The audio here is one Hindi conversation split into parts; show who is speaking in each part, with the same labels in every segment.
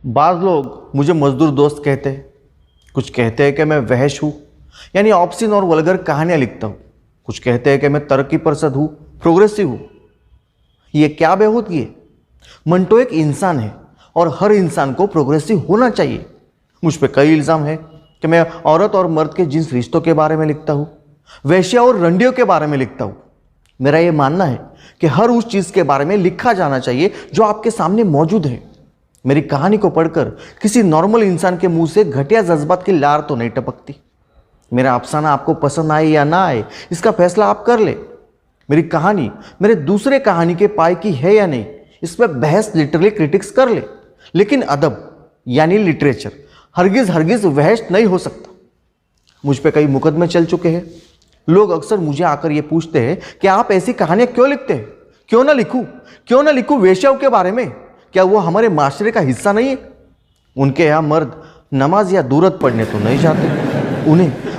Speaker 1: बाज़ लोग मुझे मजदूर दोस्त कहते हैं, कुछ कहते हैं कि मैं वहश हूँ, यानी ऑब्सिन और वल्गर कहानियाँ लिखता हूँ। कुछ कहते हैं कि मैं तरक्की परसद हूँ, प्रोग्रेसिव हूँ। ये क्या बेहूदगी है? मंटो एक इंसान है और हर इंसान को प्रोग्रेसिव होना चाहिए। मुझ पे कई इल्ज़ाम है कि मैं औरत और मर्द के जिन्स रिश्तों के बारे में लिखता हूँ, वेश्या और रंडियों के बारे में लिखता हूँ। मेरा ये मानना है कि हर उस चीज़ के बारे में लिखा जाना चाहिए जो आपके सामने मौजूद है। मेरी कहानी को पढ़कर किसी नॉर्मल इंसान के मुंह से घटिया जज्बात की लार तो नहीं टपकती। मेरा अफसाना आपको पसंद आए या ना आए, इसका फैसला आप कर ले। मेरी कहानी मेरे दूसरे कहानी के पाए की है या नहीं, इसमें बहस लिटरली क्रिटिक्स कर ले, लेकिन अदब यानी लिटरेचर हरगिज हरगिज वहश नहीं हो सकता। मुझ पे कई मुकदमे चल चुके हैं। लोग अक्सर मुझे आकर ये पूछते हैं कि आप ऐसी कहानियां क्यों लिखते हैं? क्यों ना लिखूं वेश्याओं के बारे में? क्या वो हमारे माशरे का हिस्सा नहीं है? उनके यहाँ मर्द नमाज या दूरत पढ़ने तो नहीं जाते,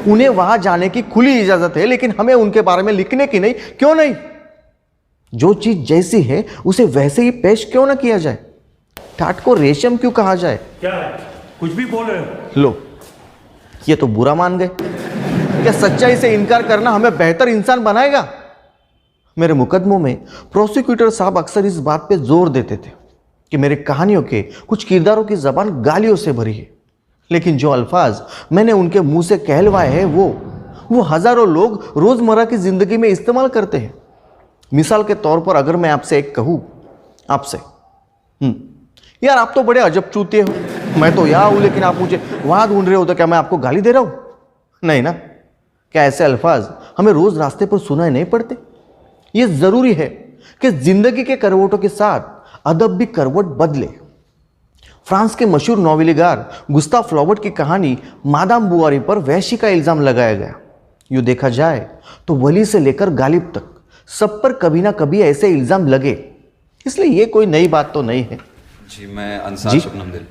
Speaker 1: उन्हें वहां जाने की खुली इजाजत है, लेकिन हमें उनके बारे में लिखने की नहीं। क्यों नहीं? जो चीज जैसी है उसे वैसे ही पेश क्यों ना किया जाए? ठाठ को रेशम क्यों कहा जाए?
Speaker 2: क्या है? कुछ भी बोल रहे हो?
Speaker 1: लो, ये तो बुरा मान गए। क्या सच्चाई से इनकार करना हमें बेहतर इंसान बनाएगा? मेरे मुकदमों में प्रोसिक्यूटर साहब अक्सर इस बात पे जोर देते थे कि मेरी कहानियों के कुछ किरदारों की जबान गालियों से भरी है, लेकिन जो अल्फाज मैंने उनके मुंह से कहलवाए हैं वो हजारों लोग रोजमर्रा की जिंदगी में इस्तेमाल करते हैं। मिसाल के तौर पर अगर मैं आपसे एक कहूं, आपसे यार आप तो बड़े अजब चूतिए हो, मैं तो यहाँ हूं लेकिन आप मुझे वहां ढूंढ रहे हो, तो क्या मैं आपको गाली दे रहा हूं? नहीं ना। क्या ऐसे अल्फाज हमें रोज रास्ते पर सुनाई नहीं पड़ते? ये जरूरी है कि जिंदगी के करवटों के साथ अदब भी करवट बदले। फ्रांस के मशहूर नॉवेलिगार गुस्ताव फ्लॉबर्ट की कहानी मादाम बुआरी पर वैश्य का इल्जाम लगाया गया। यूं देखा जाए तो वली से लेकर गालिब तक सब पर कभी ना कभी ऐसे इल्जाम लगे, इसलिए ये कोई नई बात तो नहीं है।
Speaker 3: जी, मैं अंसार शबनम दिल।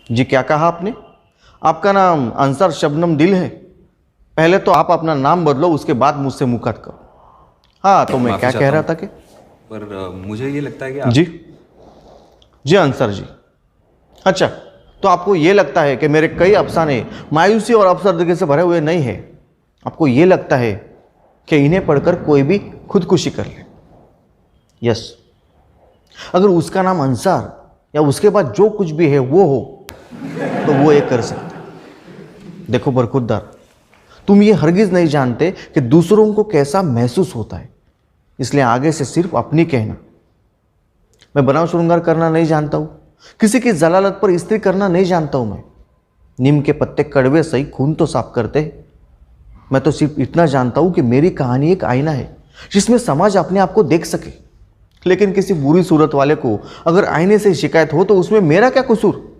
Speaker 1: जी, क्या कहा आपने? आपका नाम अंसार शबनम दिल है? पहले तो आप अपना नाम बदलो, उसके बाद मुझसे मुलाकात करो। हाँ, तो मैं क्या कह रहा था कि
Speaker 3: मुझे ये लगता है कि आप...
Speaker 1: जी अंसार जी। अच्छा, तो आपको ये लगता है कि मेरे कई अफसाने मायूसी और अफसरदगी से भरे हुए नहीं है? आपको ये लगता है कि इन्हें पढ़कर कोई भी खुदकुशी कर ले? यस, अगर उसका नाम अंसार या उसके बाद जो कुछ भी है वो हो, तो वो ये कर सकता है। देखो बरखुरदार, तुम ये हरगिज नहीं जानते कि दूसरों को कैसा महसूस होता है, इसलिए आगे से सिर्फ अपनी कहना। मैं बनाव श्रृंगार करना नहीं जानता हूं, किसी की जलालत पर इस्त्री करना नहीं जानता हूं। मैं नीम के पत्ते कड़वे सही, खून तो साफ करते हैं। मैं तो सिर्फ इतना जानता हूं कि मेरी कहानी एक आईना है जिसमें समाज अपने आप को देख सके। लेकिन किसी बुरी सूरत वाले को अगर आईने से शिकायत हो तो उसमें मेरा क्या कसूर?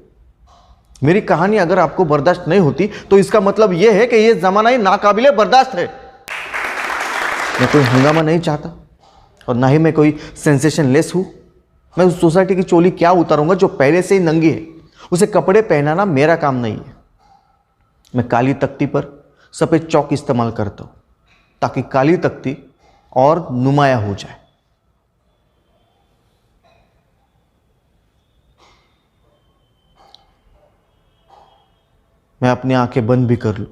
Speaker 1: मेरी कहानी अगर आपको बर्दाश्त नहीं होती तो इसका मतलब यह है कि यह जमाना ही नाकाबिले बर्दाश्त है। मैं कोई हंगामा नहीं चाहता और ना ही मैं कोई सेंसेशनलेस हूं। मैं उस सोसाइटी की चोली क्या उतारूंगा जो पहले से ही नंगी है? उसे कपड़े पहनाना मेरा काम नहीं है। मैं काली तख्ती पर सफेद चौक इस्तेमाल करता हूं ताकि काली तख्ती और नुमाया हो जाए। मैं अपनी आंखें बंद भी कर लूं,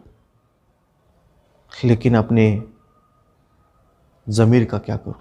Speaker 1: लेकिन अपने ज़मीर का क्या करूं?